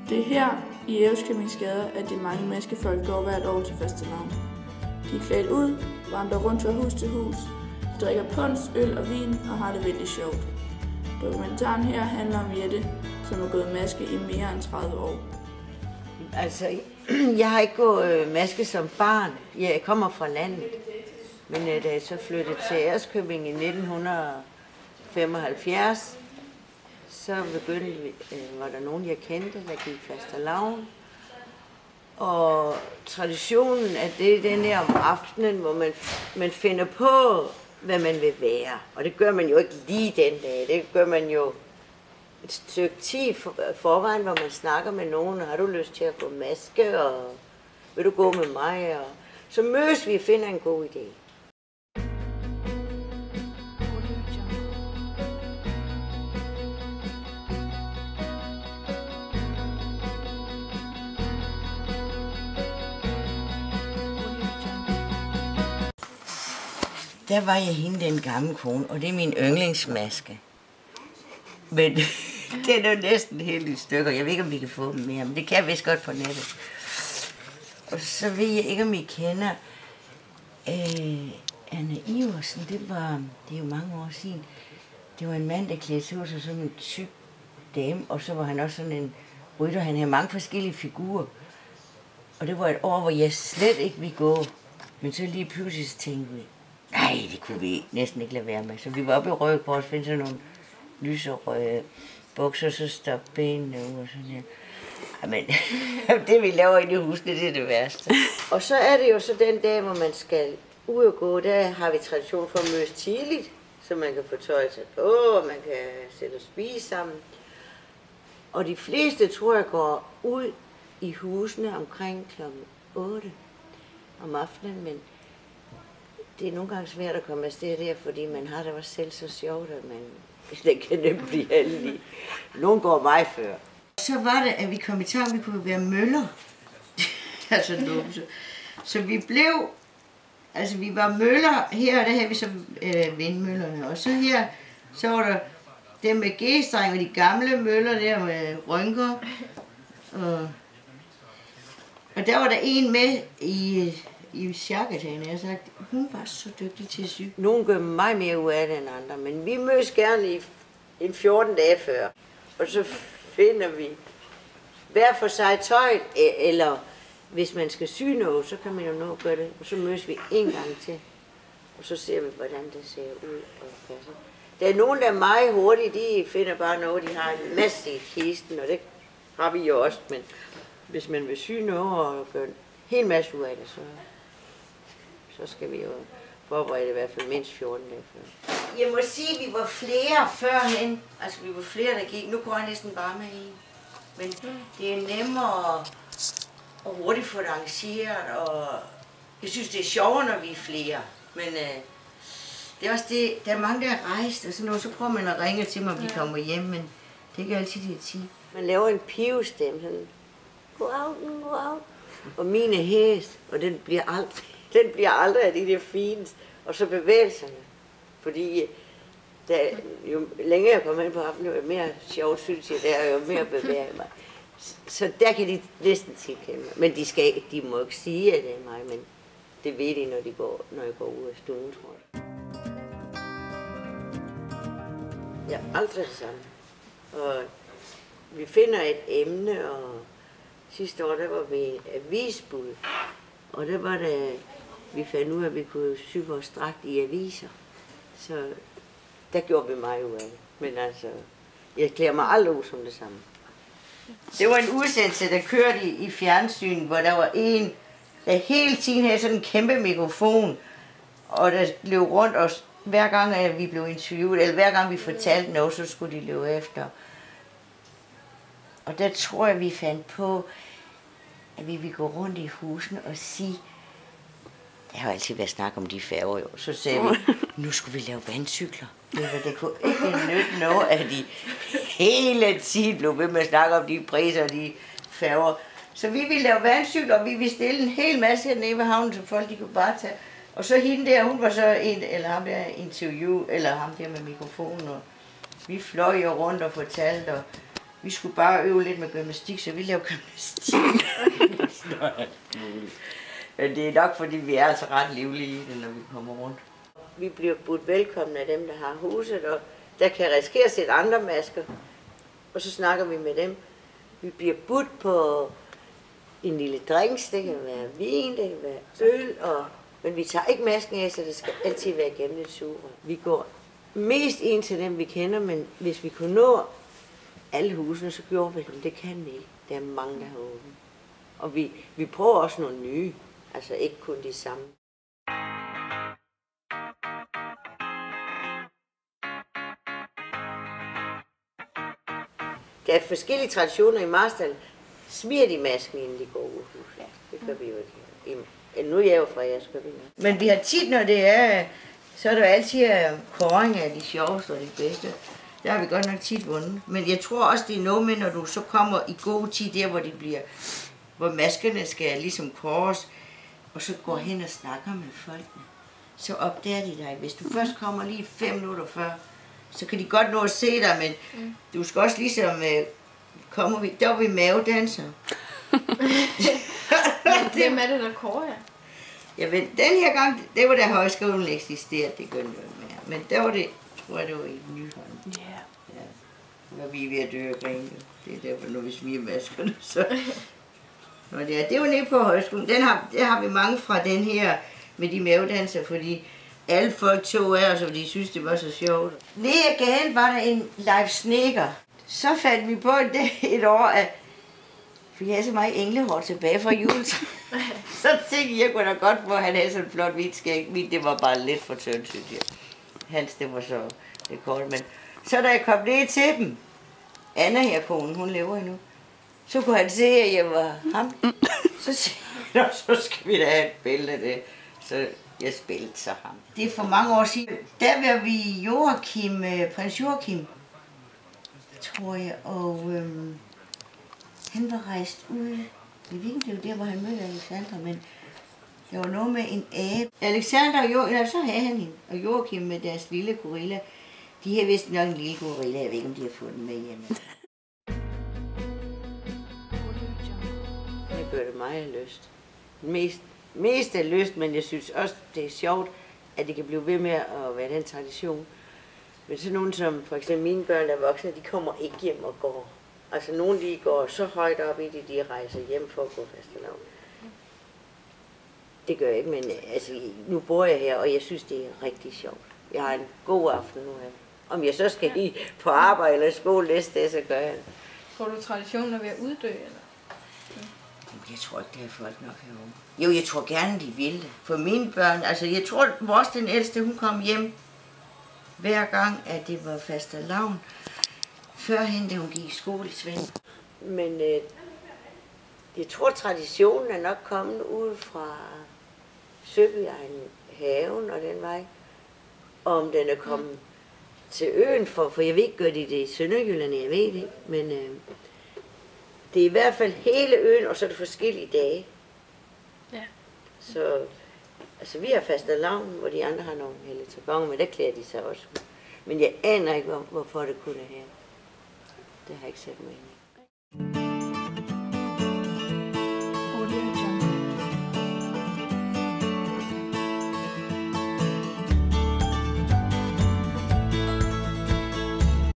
Det er her i Ærøskøbings gader, at de mange menneskefolk går hvert år til fastelavn. De er klædt ud, vandrer rundt fra hus til hus, drikker punch, øl og vin og har det vældig sjovt. Dokumentaren her handler om Jette, som har gået maske i mere end 30 år. Altså, jeg har ikke gået maske som barn. Jeg kommer fra landet. Men da jeg så flyttede til Ærøskøbing i 1975, så begyndte vi, var der nogen, jeg kendte, der gik fastelavn. Og traditionen er det den der om aftenen, hvor man finder på, hvad man vil være. Og det gør man jo ikke lige den dag. Det gør man jo et stykke tid forvejen, hvor man snakker med nogen. Har du lyst til at gå maske, og vil du gå med mig? Og så mødes vi og finder en god idé. Der var jeg hende, den gamle kone, og det er min yndlingsmaske. Men den er næsten helt i stykker. Jeg ved ikke, om vi kan få dem mere, men det kan jeg vist godt på nettet. Og så ved jeg ikke, om I kender Anne Iversen. Det er jo mange år siden. Det var en mand, der klædte sig ud som sådan en tyk dame, og så var han også sådan en rytter. Han havde mange forskellige figurer. Og det var et år, hvor jeg slet ikke ville gå. Men så lige pludselig tænkte vi, nej, det kunne vi næsten ikke lade være med. Så vi var oppe i Røde Kors, finde sådan nogle lyserøde bukser, så stoppe benene ud og sådan her. Men det vi laver inde i husene, det er det værste. Og så er det jo så den dag, hvor man skal ud og gå, der har vi tradition for at mødes tidligt, så man kan få tøj til på, og man kan sætte og spise sammen. Og de fleste, tror jeg, går ud i husene omkring kl. 8 om aftenen, men det er nogle gange svært at komme afsted der, fordi man har det også selv så sjovt, at det kan nemt blive heldig. Nogle går mig før. Så var det, at vi kom i tanke, vi kunne være møller. Altså numse. Så vi blev, altså vi var møller her, og der havde vi så vindmøllerne. Og så her, så var der dem med G-streng og de gamle møller der med rynker. Og der var der en med i Sjakketan, jeg har sagt, hun var så dygtig til at sy. Nogle gør meget mere ud af det end andre, men vi mødes gerne i en 14 dage før. Og så finder vi hver for sig tøj, eller hvis man skal sy noget, så kan man jo nå at gøre det. Og så mødes vi en gang til, og så ser vi, hvordan det ser ud og passer. Der er nogen, der er meget hurtige, de finder bare noget, de har en masse i kisten, og det har vi jo også, men hvis man vil sy noget og gøre en hel masse ud af det, så skal vi jo forberede i hvert fald mindst 14 dage før. Jeg må sige, at vi var flere førhen. Altså, vi var flere, der gik. Nu går jeg næsten bare med en. Men det er nemmere og hurtigt få det arrangeret, og jeg synes, det er sjovere, når vi er flere. Men det er også det, der er mange, der er rejst, og sådan noget, så prøver man at ringe til mig, om de kommer hjem, men det er ikke altid, det er tid. Man laver en pivestemme, sådan, go out. Og mine hæs, og den bliver aldrig af de der fine, og så bevægelserne. Fordi jo længere jeg kommer ind på aftenen, jo mere sjovt synes jeg, der jo mere bevæger mig. Så der kan de næsten tilkende mig. Men de må ikke sige, at det er mig, men det ved de, når jeg går ud af stuen, tror jeg. Jeg er aldrig det samme. Og vi finder et emne, og sidste år, der var vi avisbud, og der var det, vi fandt ud af, at vi kunne sy vores dragt i aviser. Så der gjorde vi meget ud af det. Men altså, jeg klæder mig aldrig ud som det samme. Det var en udsendelse, der kørte i fjernsynet, hvor der var en, der hele tiden havde sådan en kæmpe mikrofon, og der løb rundt, og hver gang vi blev interviewet, eller hver gang vi fortalte noget, så skulle de løbe efter. Og der tror jeg, vi fandt på, at vi ville gå rundt i husene og sige, der har altid været snak om de færger jo, så sagde vi, nu skulle vi lave vandcykler. Det kunne ikke nytte noget, at de hele tiden blev ved med at snakke om de priser og de færger. Så vi ville lave vandcykler, og vi ville stille en hel masse hernede ved havnen, så folk de kunne bare tage. Og så hende der, hun var så en, eller ham der interview, eller ham der med mikrofonen, og vi fløj jo rundt og fortalte, og Vi skulle bare øve lidt med gymnastik, så vi lavede gymnastik. Men det er nok, fordi vi er altså ret livlige i det, når vi kommer rundt. Vi bliver budt velkommen af dem, der har huset, og der kan risikere at sætte andre masker. Og så snakker vi med dem. Vi bliver budt på en lille drinks, det kan være vin, det kan være øl, men vi tager ikke masken af, så det skal altid være gennem et sugerør. Vi går mest ind til dem, vi kender, men hvis vi kunne nå alle husene, så gjorde vi det. Det kan vi ikke. Der er mange, der har åbent. Og vi prøver også nogle nye, altså ikke kun de samme. Der er forskellige traditioner i Marstal. Smiger de masken, inden de går ud af huset? Det gør vi jo ikke. Nu er jeg jo fra jeres køkken. Men vi har tit, når det er, så er der altid kåring af de sjoveste og de bedste. Der har vi godt nok tit vundet. Men jeg tror også, det er noget med, når du så kommer i god tid der, hvor maskerne skal ligesom kåres, og så går hen og snakker med folkene. Så opdager de dig. Hvis du først kommer lige 5 minutter før, så kan de godt nå at se dig, men du skal også ligesom der var vi mavedanser. Hvem er det, der kårer jer? Ja, men den her gang, det var da højskolen eksisterede, det gør det mere. Men der var det, tror jeg, det var i Nyholm. Ja. Når vi er ved at dø og grine. Det er derfor, når vi smiger maskerne, så. Nå, det var nede på højskolen. Der har vi mange fra den her med de mavedanser, fordi alle folk tog af os, og de synes, det var så sjovt. Nede ad gaden var der en live sneaker. Så fandt vi på et år, at vi havde så meget englehår tilbage fra jul. Så tænkte jeg kunne da godt, hvor han havde sådan en flot hvidt skæg. Mit, det var bare lidt for tyndt, synes jeg. Hans, det var så lidt kort. Men så da jeg kom ned til dem, Anna her, konen, hun lever endnu, så kunne han se, at jeg var ham. Så sagde jeg, så skal vi da have et billede af det. Så jeg spillede så ham. Det er for mange år siden. Der var vi prins Joachim, tror jeg, og han var rejst ud. Jeg ved ikke, det var der, hvor han mødte Alexander, men der var noget med en abe. Alexander og Joachim, så havde han hende, og Joachim med deres lille gorilla. De har vist nok en lille gorilla, jeg ved ikke, om de har fået den med hjemme. Det gør det meget lyst. Mest af lyst, men jeg synes også, det er sjovt, at det kan blive ved med at være den tradition. Men så nogen som for eksempel mine børn, der er voksne, de kommer ikke hjem og går. Altså nogle de går så højt op i det, de rejser hjem for at gå fastelavn. Det gør jeg ikke, men altså, nu bor jeg her, og jeg synes, det er rigtig sjovt. Jeg har en god aften nu her. Om jeg så skal på arbejde eller skole næste dag, så gør jeg det. Tror du traditionen er ved at uddø, eller? Jeg tror ikke, det er folk nok herovre. Jo, jeg tror gerne, de vil det. For mine børn, altså jeg tror, vores den ældste, hun kom hjem hver gang, at det var fastelavn. Førhen, da hun gik i skole i Svend. Men jeg tror, traditionen er nok kommet ud fra Søbyegnen, haven og den vej. Og om den er kommet til øen, for jeg ved ikke, gør de det i Sønderjylland, jeg ved det ikke. Men det er i hvert fald hele øen, og så er det forskellige dage. Ja. Så altså, vi har fastelavn, hvor de andre har nogle helligdage, men der klæder de sig også. Men jeg aner ikke, hvorfor det kun er her. Det har jeg ikke sat mig ind i.